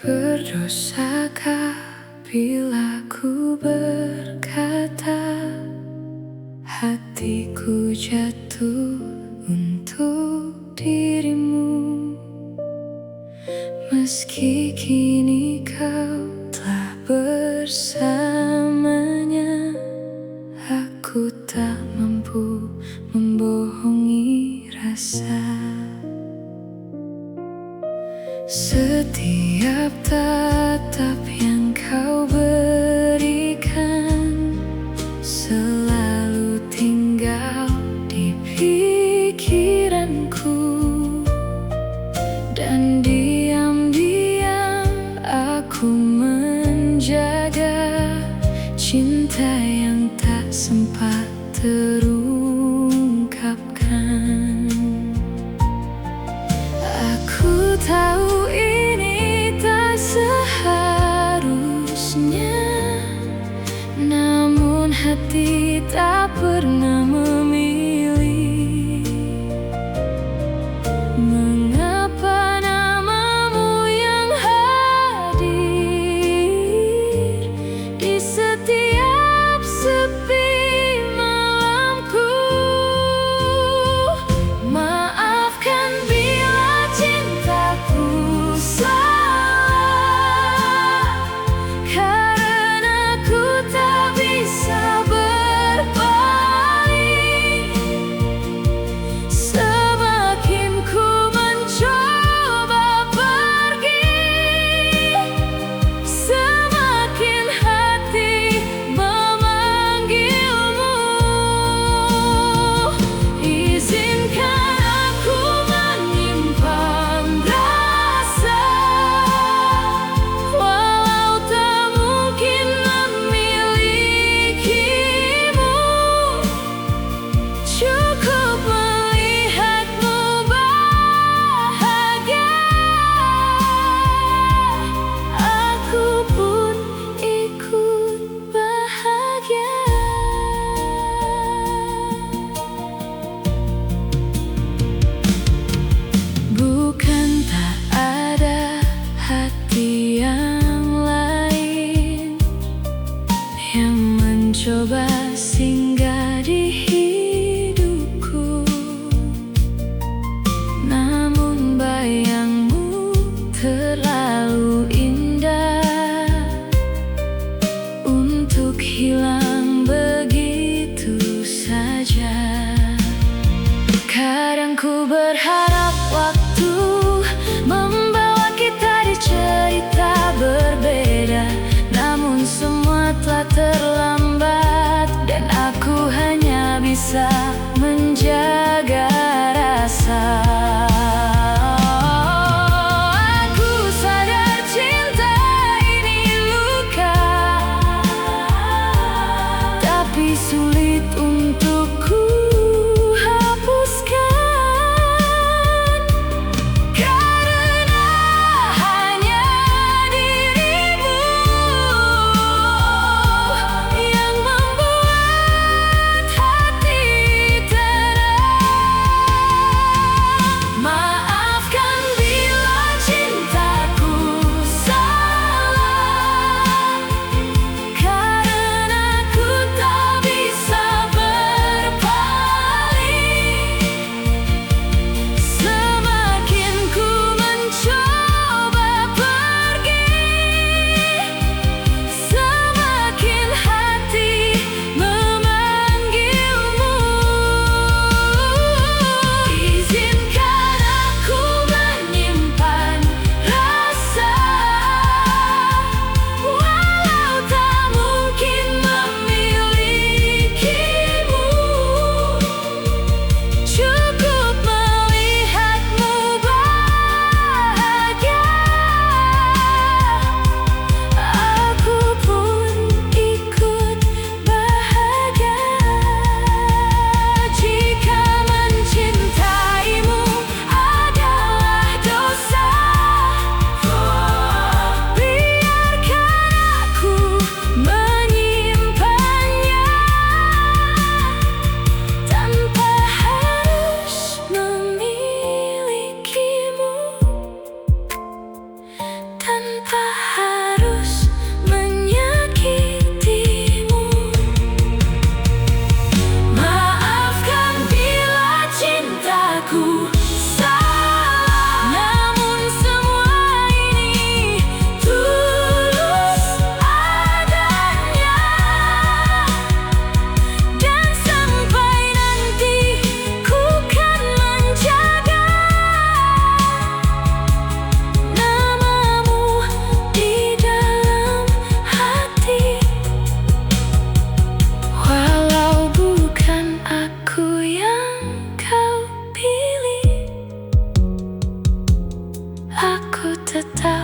Berdosakah bila ku berkata hatiku jatuh untuk dirimu, meski kini kau telah bersamanya? Aku tak mampu membohongi rasa. Setiap tatap yang kau berikan selalu tinggal di pikiranku, dan diam-diam aku menjaga cinta yang tak sempat terungkapkan. Aku tahu ini tak seharusnya, namun hati tak pernah memilih. Mengapa namamu yang hadir di setiap sepi malamku? Maafkan bila cintaku salah, karena ku tak bisa berpaling. Semakin ku mencoba pergi, semakin hati memanggilmu. Izinkan aku menyimpan rasa, walau tak mungkin memilikimu. Cukup melihatmu bahagia, aku pun ikut bahagia. Bukan tak ada hati yang lain yang mencoba singgah di hidupku, namun bayangmu terlalu indah untuk hilang begitu saja. Kadang ku berharap waktu membawa kita di cerita berbeda, namun semua telah terlambat, dan aku hanya bisa menjaga rasa. Aku sadar cinta ini luka, tapi sulit untukku hapuskan, karena hanya dirimu yang membuat hatiku tetap